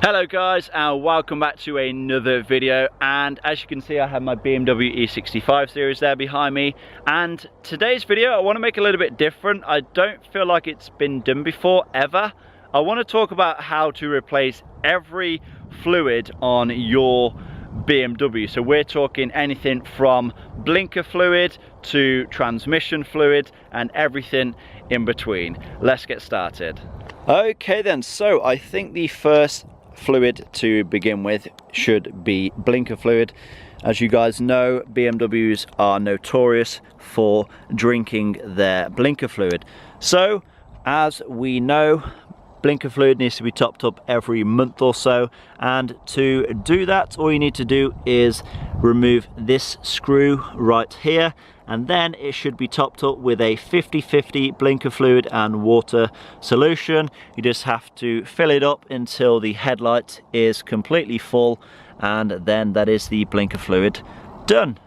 Hello guys, and welcome back to another video. And as you can see, I have my BMW E65 series there behind me, and today's video I want to make a little bit different. I don't feel like it's been done before ever. I want to talk about how to replace every fluid on your BMW. So we're talking anything from blinker fluid to transmission fluid and everything in between. Let's get started. Okay then, so I think the first fluid to begin with should be blinker fluid. As you guys know, BMWs are notorious for drinking their blinker fluid. So as we know, blinker fluid needs to be topped up every month or so, and to do that all you need to do is remove this screw right here, and then it should be topped up with a 50-50 blinker fluid and water solution. You just have to fill it up until the headlight is completely full, and then that is the blinker fluid done.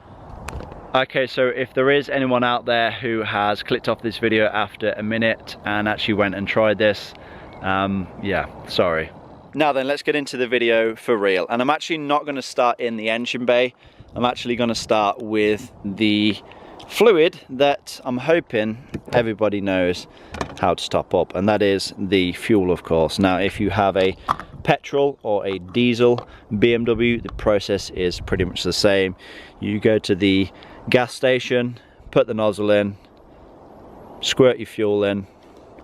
Okay, so if there is anyone out there who has clicked off this video after a minute and actually went and tried this, yeah, sorry. Now then, let's get into the video for real. And I'm actually not going to start in the engine bay. I'm actually going to start with the fluid that I'm hoping everybody knows how to top up, and that is the fuel, of course. Now if you have a petrol or a diesel BMW, the process is pretty much the same. You go to the gas station, put the nozzle in, squirt your fuel in,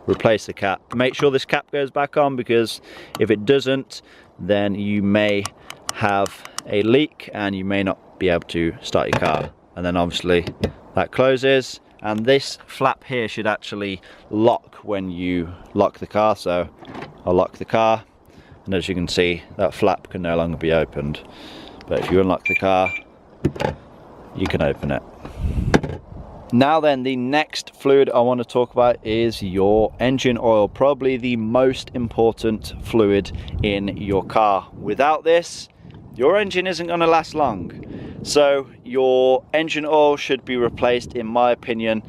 replace the cap. Make sure this cap goes back on, because if it doesn't, then you may have a leak and you may not be able to start your car. And then obviously that closes, and this flap here should actually lock when you lock the car. So I'll lock the car, and as you can see, that flap can no longer be opened. But if you unlock the car, you can open it. Now then, the next fluid I want to talk about is your engine oil. Probably the most important fluid in your car. Without this, your engine isn't going to last long. So your engine oil should be replaced, in my opinion,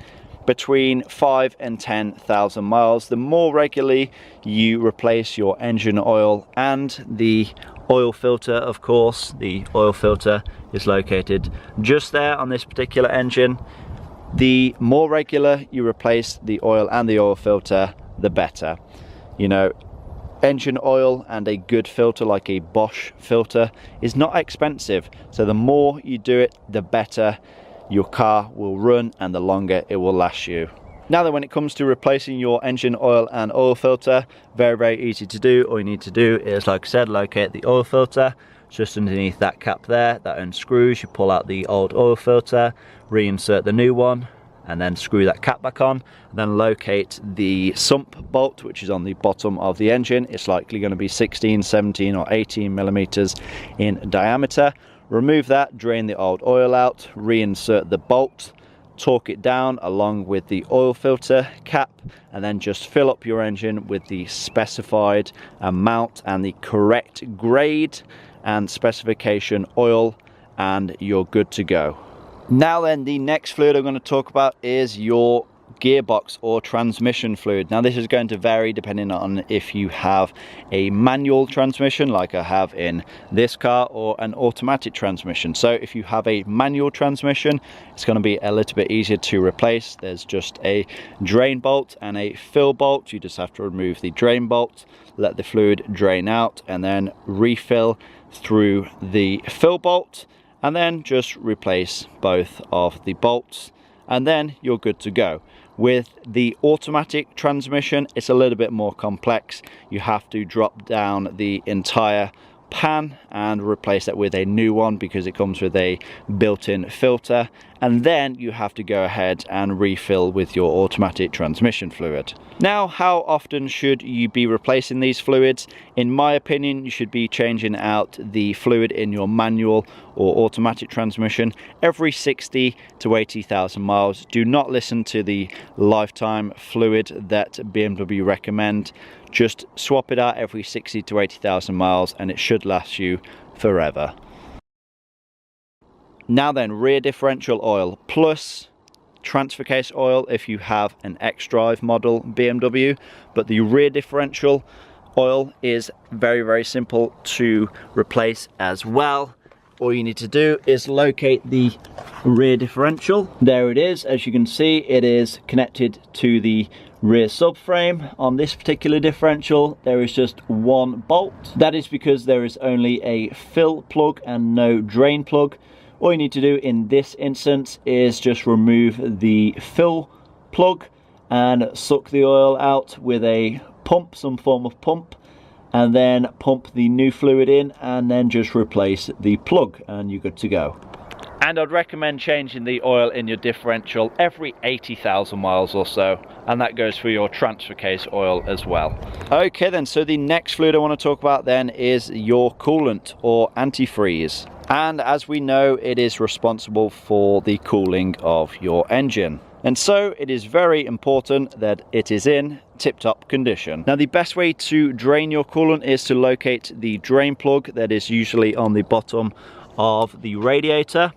between 5 and 10,000 miles. The more regularly you replace your engine oil and the oil filter, of course, the oil filter is located just there on this particular engine. The more regular you replace the oil and the oil filter, the better. You know, engine oil and a good filter like a Bosch filter is not expensive, so the more you do it, the better your car will run and the longer it will last you. Now then, when it comes to replacing your engine oil and oil filter, very easy to do. All you need to do is, like I said, locate the oil filter just underneath that cap there. That unscrews. You pull out the old oil filter, reinsert the new one, and then screw that cap back on, and then locate the sump bolt, which is on the bottom of the engine. It's likely going to be 16, 17 or 18 millimeters in diameter. Remove that, drain the old oil out, reinsert the bolt, torque it down along with the oil filter cap, and then just fill up your engine with the specified amount and the correct grade and specification oil, and you're good to go. Now then, the next fluid I'm going to talk about is your gearbox or transmission fluid. Now this is going to vary depending on if you have a manual transmission like I have in this car, or an automatic transmission. So if you have a manual transmission, it's going to be a little bit easier to replace. There's just a drain bolt and a fill bolt. You just have to remove the drain bolt, let the fluid drain out, and then refill through the fill bolt, and then just replace both of the bolts, and then you're good to go. With the automatic transmission, it's a little bit more complex. You have to drop down the entire pan and replace that with a new one, because it comes with a built-in filter, and then you have to go ahead and refill with your automatic transmission fluid. Now, how often should you be replacing these fluids? In my opinion, you should be changing out the fluid in your manual or automatic transmission every 60 to 80,000 miles. Do not listen to the lifetime fluid that BMW recommend. Just swap it out every 60 to 80,000 miles and it should last you forever. Now then, rear differential oil plus transfer case oil if you have an X-Drive model BMW, but the rear differential oil is very, very simple to replace as well. All you need to do is locate the rear differential. There it is. As you can see, it is connected to the rear subframe. On this particular differential, there is just one bolt. That is because there is only a fill plug and no drain plug. All you need to do in this instance is just remove the fill plug and suck the oil out with a pump, some form of pump, and then pump the new fluid in and then just replace the plug and you're good to go. And I'd recommend changing the oil in your differential every 80,000 miles or so, and that goes for your transfer case oil as well. Okay then, so the next fluid I want to talk about then is your coolant or antifreeze. And as we know, it is responsible for the cooling of your engine. And so it is very important that it is in tip-top condition. Now the best way to drain your coolant is to locate the drain plug that is usually on the bottom of the radiator.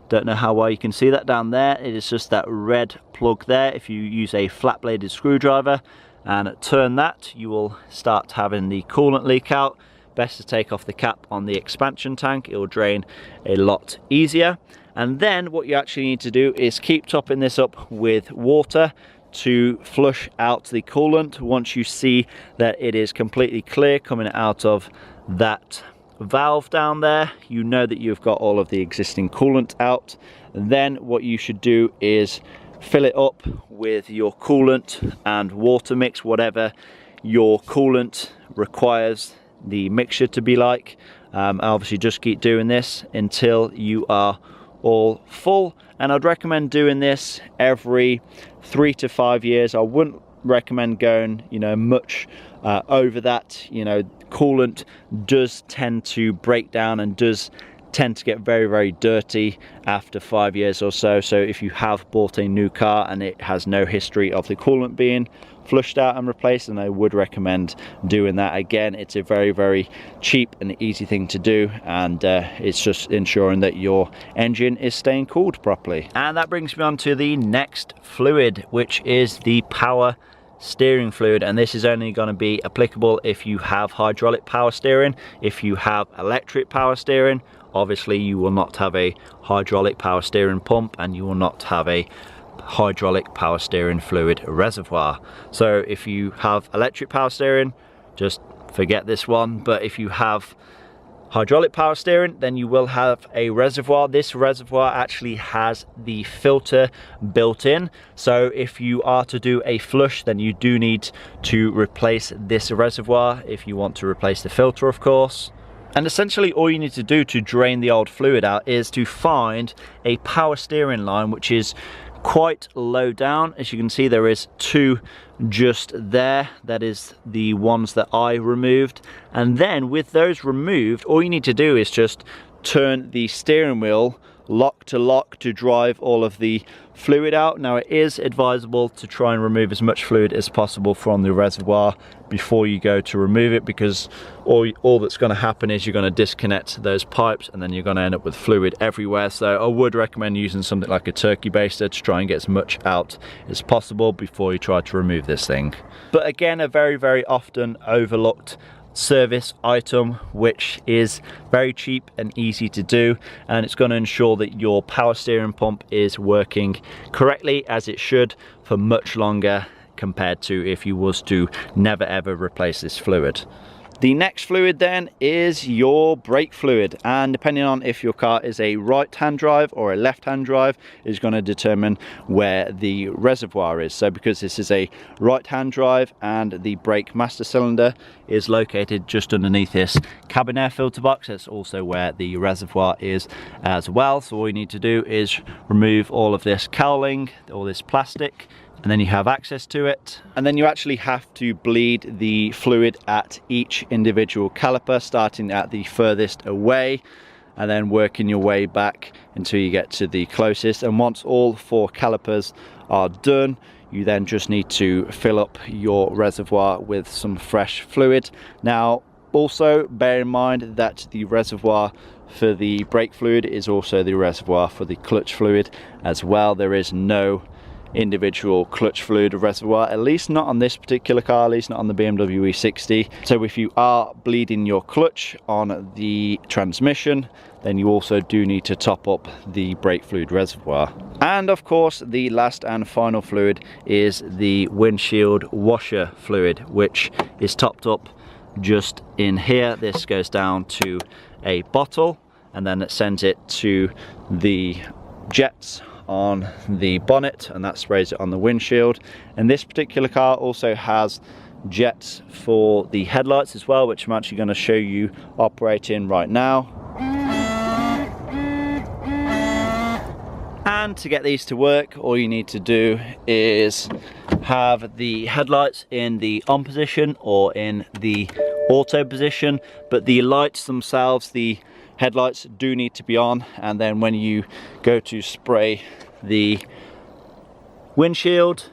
Don't know how well you can see that down there. It is just that red plug there. If you use a flat bladed screwdriver and turn that, you will start having the coolant leak out. Best to take off the cap on the expansion tank. It will drain a lot easier. And then what you actually need to do is keep topping this up with water to flush out the coolant. Once you see that it is completely clear coming out of that valve down there, you know that you've got all of the existing coolant out. Then what you should do is fill it up with your coolant and water mix, whatever your coolant requires the mixture to be like. Obviously just keep doing this until you are all full, and I'd recommend doing this every 3 to 5 years. I wouldn't recommend going, you know, much over that. You know, coolant does tend to break down and does tend to get very, very dirty after 5 years or so. So if you have bought a new car and it has no history of the coolant being flushed out and replaced, then I would recommend doing that. Again, it's a very, very cheap and easy thing to do, and it's just ensuring that your engine is staying cooled properly. And that brings me on to the next fluid, which is the power steering fluid, and this is only going to be applicable if you have hydraulic power steering. If you have electric power steering, obviously you will not have a hydraulic power steering pump and you will not have a hydraulic power steering fluid reservoir. So if you have electric power steering, just forget this one. But if you have hydraulic power steering, then you will have a reservoir. This reservoir actually has the filter built in, so if you are to do a flush, then you do need to replace this reservoir if you want to replace the filter, of course. And essentially all you need to do to drain the old fluid out is to find a power steering line which is quite low down. As you can see, there is two just there. That is the ones that I removed. And then with those removed, all you need to do is just turn the steering wheel lock to drive all of the fluid out. Now it is advisable to try and remove as much fluid as possible from the reservoir before you go to remove it, because all that's going to happen is you're going to disconnect those pipes and then you're going to end up with fluid everywhere. So I would recommend using something like a turkey baster to try and get as much out as possible before you try to remove this thing. But again, a very, very often overlooked service item which is very cheap and easy to do, and it's going to ensure that your power steering pump is working correctly as it should for much longer compared to if you was to never ever replace this fluid. The next fluid then is your brake fluid, and depending on if your car is a right-hand drive or a left-hand drive is going to determine where the reservoir is. So because this is a right-hand drive and the brake master cylinder is located just underneath this cabin air filter box, that's also where the reservoir is as well. So all you need to do is remove all of this cowling, all this plastic, and then you have access to it. And then you actually have to bleed the fluid at each individual caliper, starting at the furthest away and then working your way back until you get to the closest. And once all 4 calipers are done, you then just need to fill up your reservoir with some fresh fluid. Now also bear in mind that the reservoir for the brake fluid is also the reservoir for the clutch fluid as well. There is no individual clutch fluid reservoir, at least not on this particular car, at least not on the BMW E60. So if you are bleeding your clutch on the transmission, then you also do need to top up the brake fluid reservoir. And of course, the last and final fluid is the windshield washer fluid, which is topped up just in here. This goes down to a bottle, and then it sends it to the jets on the bonnet, and that sprays it on the windshield. And this particular car also has jets for the headlights as well, which I'm actually going to show you operating right now. And to get these to work, all you need to do is have the headlights in the on position or in the auto position, but the lights themselves, the headlights, do need to be on. And then when you go to spray the windshield,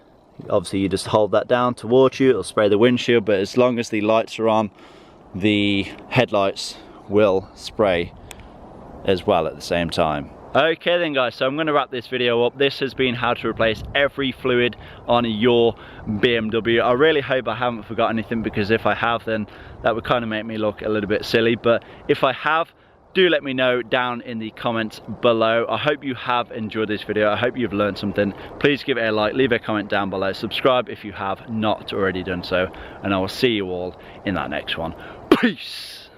obviously you just hold that down towards you, it'll spray the windshield, but as long as the lights are on, the headlights will spray as well at the same time. Okay then guys, so I'm going to wrap this video up. This has been how to replace every fluid on your BMW. I really hope I haven't forgot anything, because if I have, then that would kind of make me look a little bit silly. But if I have, do let me know down in the comments below. I hope you have enjoyed this video. I hope you've learned something. Please give it a like, leave a comment down below, subscribe if you have not already done so, and I will see you all in that next one. Peace!